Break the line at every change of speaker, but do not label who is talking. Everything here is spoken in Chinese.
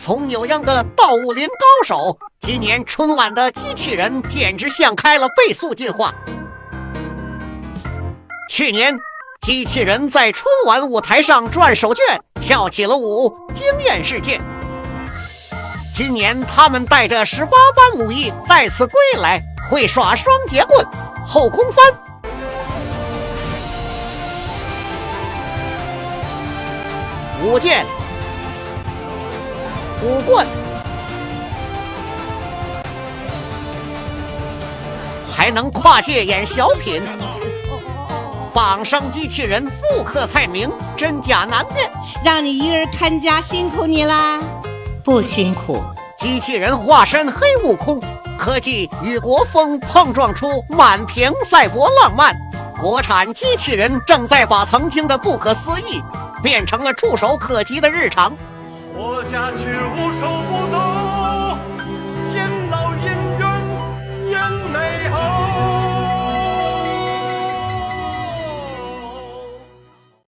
从有样的道武林高手，今年春晚的机器人简直像开了倍速进化。去年机器人在春晚舞台上转手绢，跳起了舞，惊艳世界。今年他们带着18般武艺再次归来，会耍双截棍、后空翻、舞剑、舞棍，还能跨界演小品。仿生机器人复刻蔡明，真假难辨。
让你一人看家，辛苦你啦。
不辛苦。
机器人化身黑悟空，科技与国风碰撞出满屏赛博浪漫。国产机器人正在把曾经的不可思议变成了触手可及的日常。
我家却无所不能，任劳任怨，任美好。